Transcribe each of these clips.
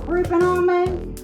Creeping on me.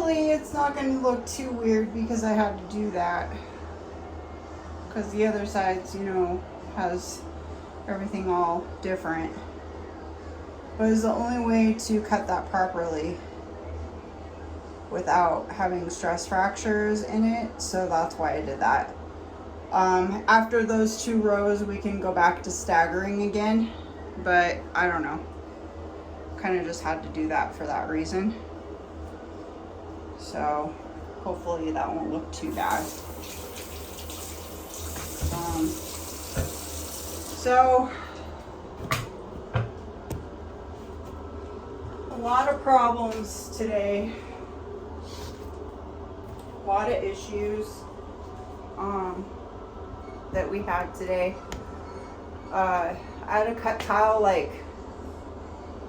hopefully it's not going to look too weird because I had to do that. Because the other side's, you know, has everything all different. But it's the only way to cut that properly without having stress fractures in it. So that's why I did that. After those 2 rows, we can go back to staggering again. But I don't know. Kind of just had to do that for that reason. So hopefully that won't look too bad. So a lot of problems today, a lot of issues that we had today. I had to cut tile like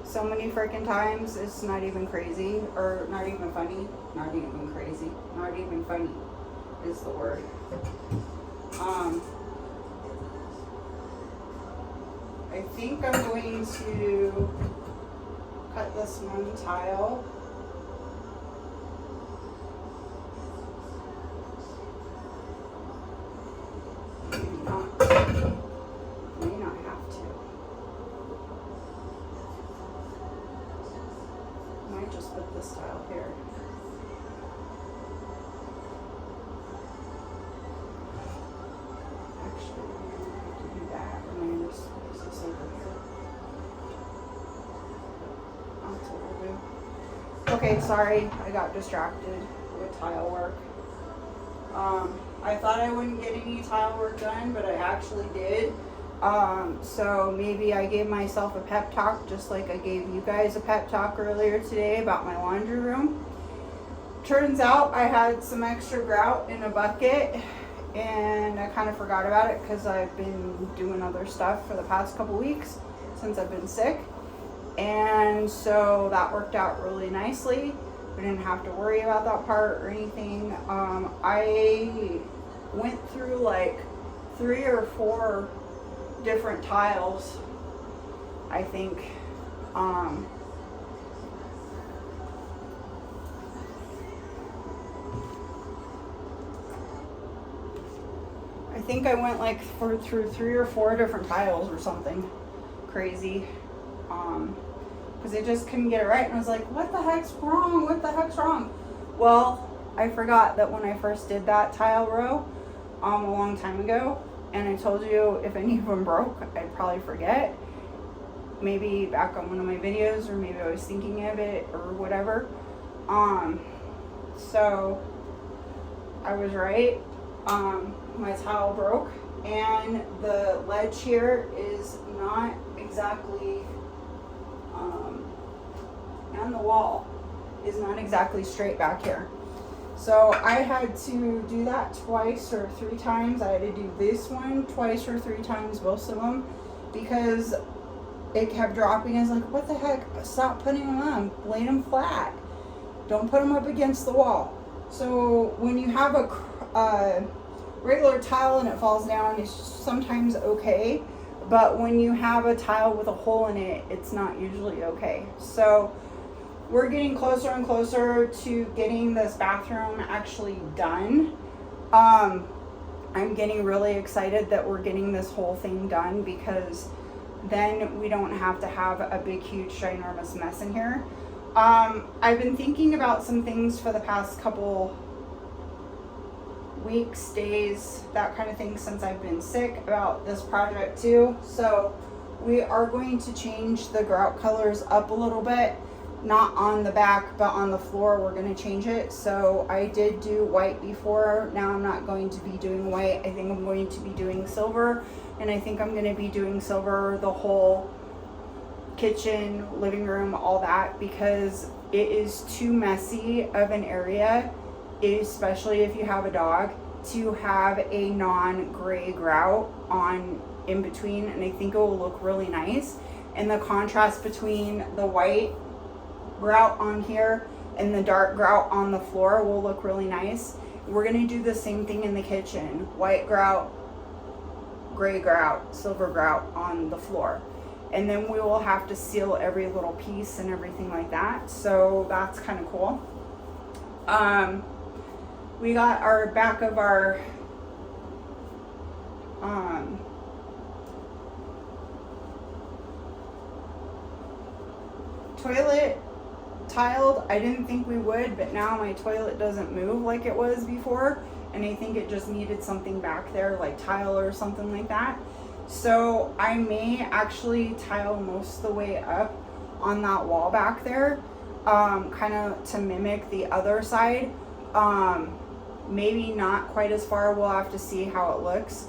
so many freaking times, it's not even crazy, or not even funny. Not even crazy, not even funny is the word. I think I'm going to cut this one tile. May not have to. Might just put this tile here. Actually, I'm gonna have to do that. I'm gonna just use this over here. That's what we'll do. Okay, sorry, I got distracted with tile work. I thought I wouldn't get any tile work done, but I actually did. So maybe I gave myself a pep talk, just like I gave you guys a pep talk earlier today about my laundry room. Turns out I had some extra grout in a bucket, and I kind of forgot about it because I've been doing other stuff for the past couple weeks since I've been sick. And so that worked out really nicely. We didn't have to worry about that part or anything. I went through like 3 or 4 different tiles, I think. I think I went like through 3 or 4 different tiles or something crazy. Because I just couldn't get it right, and I was like, what the heck's wrong? What the heck's wrong? Well, I forgot that when I first did that tile row a long time ago, and I told you if any of them broke, I'd probably forget. Maybe back on one of my videos, or maybe I was thinking of it or whatever. So I was right. My tile broke, and the ledge here is not exactly and the wall is not exactly straight back here. So I had to do that twice or 3 times. I had to do this one twice or 3 times, both of them, because it kept dropping. I was like, what the heck? Stop putting them on. Lay them flat. Don't put them up against the wall. So when you have a regular tile and it falls down, it's sometimes okay. But when you have a tile with a hole in it, it's not usually okay. So we're getting closer and closer to getting this bathroom actually done. I'm getting really excited that we're getting this whole thing done, because then we don't have to have a big, huge, ginormous mess in here. I've been thinking about some things for the past couple weeks, days, that kind of thing, since I've been sick, about this project too. So we are going to change the grout colors up a little bit, not on the back but on the floor. We're going to change it. So I did do white before. Now I'm not going to be doing white. I think I'm going to be doing silver, and I think I'm going to be doing silver the whole kitchen, living room, all that, because it is too messy of an area, especially if you have a dog, to have a non-gray grout on in between. And I think it will look really nice, and the contrast between the white grout on here and the dark grout on the floor will look really nice. We're going to do the same thing in the kitchen. White grout, gray grout, silver grout on the floor. And then we will have to seal every little piece and everything like that. So that's kind of cool. We got our back of our toilet tiled. I didn't think we would, but now my toilet doesn't move like it was before, and I think it just needed something back there, like tile or something like that. So I may actually tile most of the way up on that wall back there, kind of to mimic the other side. Maybe not quite as far. We'll have to see how it looks.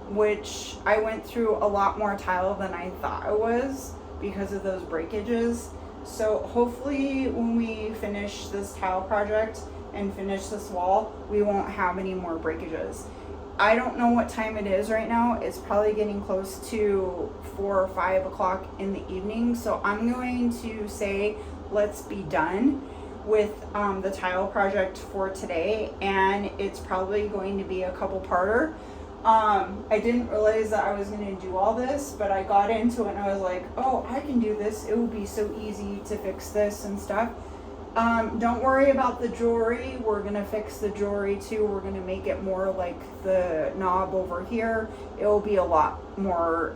Which I went through a lot more tile than I thought it was because of those breakages. So hopefully when we finish this tile project and finish this wall, we won't have any more breakages. I don't know what time it is right now. It's probably getting close to 4 or 5 o'clock in the evening. So I'm going to say let's be done with the tile project for today, and it's probably going to be a couple-parter. I didn't realize that I was going to do all this, but I got into it and I was like, oh, I can do this. It would be so easy to fix this and stuff. Don't worry about the jewelry. We're going to fix the jewelry too. We're going to make it more like the knob over here. It will be a lot more,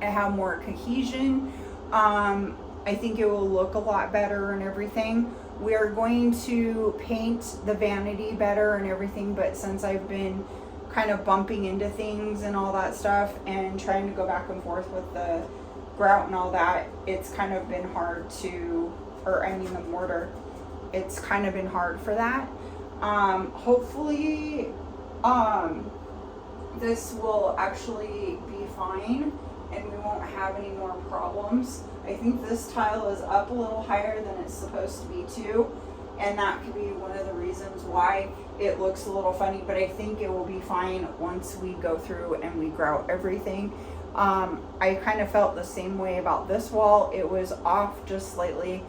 have more cohesion. I think it will look a lot better and everything. We are going to paint the vanity better and everything, but since I've been kind of bumping into things and all that stuff and trying to go back and forth with the grout and all that, it's kind of been hard to, the mortar, it's kind of been hard for that. Hopefully, this will actually be fine and we won't have any more problems. I think this tile is up a little higher than it's supposed to be too, and that could be one of the reasons why it looks a little funny, but I think it will be fine once we go through and we grout everything. I kind of felt the same way about this wall. It was off just slightly,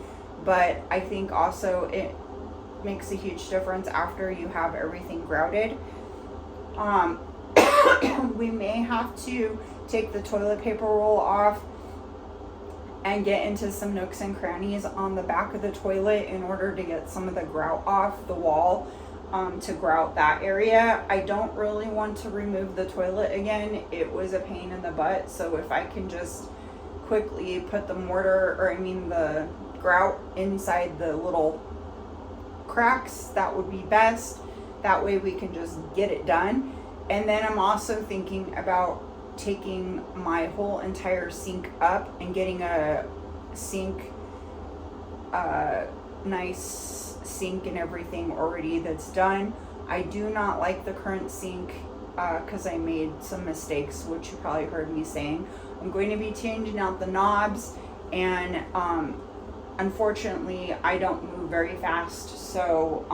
but I think also it makes a huge difference after you have everything grouted. We may have to take the toilet paper roll off and get into some nooks and crannies on the back of the toilet in order to get some of the grout off the wall, to grout that area. I don't really want to remove the toilet again. It was a pain in the butt, so if I can just quickly put the the grout inside the little cracks, that would be best. That way we can just get it done. And then I'm also thinking about taking my whole entire sink up and getting a sink, nice sink and everything already that's done. I do not like the current sink because I made some mistakes, which you probably heard me saying. I'm going to be changing out the knobs, and unfortunately I don't move very fast, so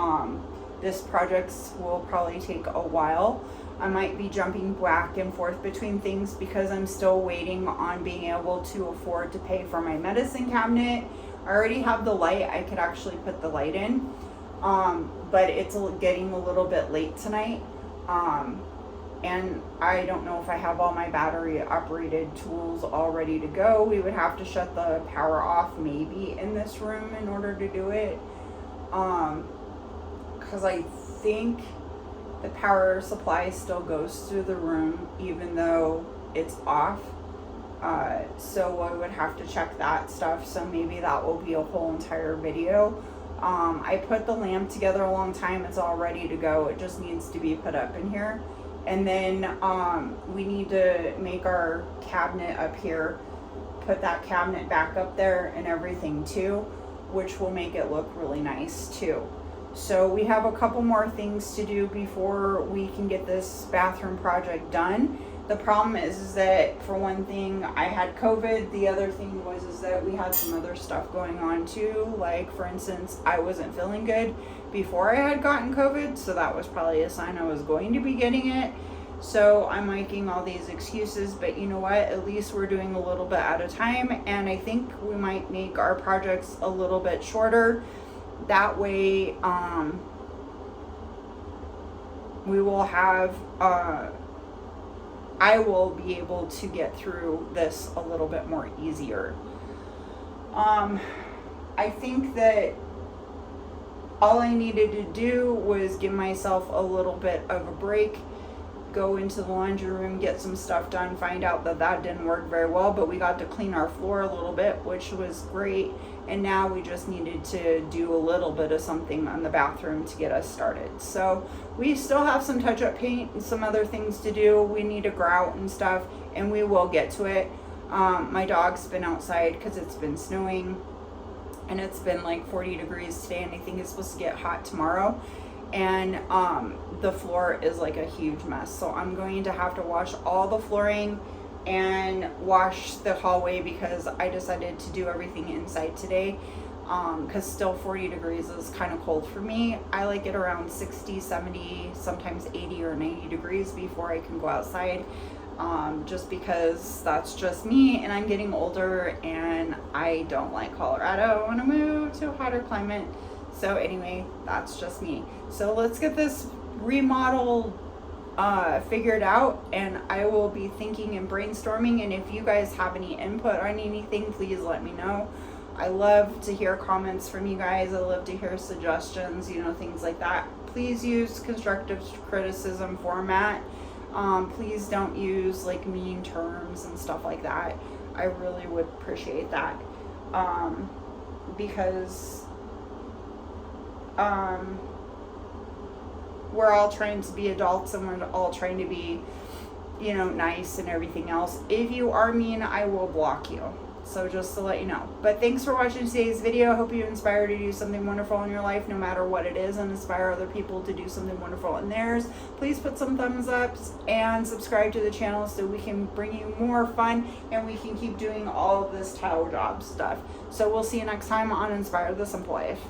this project will probably take a while. I might be jumping back and forth between things because I'm still waiting on being able to afford to pay for my medicine cabinet. I already have the light. I could actually put the light in, but it's getting a little bit late tonight, and I don't know if I have all my battery operated tools all ready to go. We would have to shut the power off maybe in this room in order to do it, because I think the power supply still goes through the room even though it's off. So I would have to check that stuff. So maybe that will be a whole entire video. I put the lamp together a long time. It's all ready to go. It just needs to be put up in here. And then we need to make our cabinet up here, put that cabinet back up there and everything too, which will make it look really nice too. So we have a couple more things to do before we can get this bathroom project done. The problem is that, for one thing, I had COVID. The other thing is that we had some other stuff going on too. Like, for instance, I wasn't feeling good before I had gotten COVID, so that was probably a sign I was going to be getting it. So I'm making all these excuses, but you know what? At least we're doing a little bit at a time, and I think we might make our projects a little bit shorter. That way, we will have, I will be able to get through this a little bit more easier. I think that all I needed to do was give myself a little bit of a break, go into the laundry room, get some stuff done, find out that that didn't work very well, but we got to clean our floor a little bit, which was great. And now we just needed to do a little bit of something on the bathroom to get us started. So we still have some touch-up paint and some other things to do. We need a grout and stuff, and we will get to it. My dog's been outside because it's been snowing, and it's been like 40 degrees today, and I think it's supposed to get hot tomorrow. And the floor is like a huge mess. So I'm going to have to wash all the flooring and wash the hallway because I decided to do everything inside today, because still 40 degrees is kind of cold for me. I like it around 60, 70, sometimes 80 or 90 degrees before I can go outside, just because that's just me, and I'm getting older and I don't like Colorado. I want to move to a hotter climate. So anyway, that's just me. So let's get this remodel figured out, and I will be thinking and brainstorming. And if you guys have any input on anything, please let me know. I love to hear comments from you guys. I love to hear suggestions, things like that. Please use constructive criticism format. Please don't use like mean terms and stuff like that. I really would appreciate that, because we're all trying to be adults, and we're all trying to be, nice and everything else. If you are mean, I will block you. So just to let you know. But thanks for watching today's video. I hope you inspire to do something wonderful in your life, no matter what it is, and inspire other people to do something wonderful in theirs. Please put some thumbs up and subscribe to the channel so we can bring you more fun, and we can keep doing all of this tile job stuff. So we'll see you next time on Inspire the Simple Life.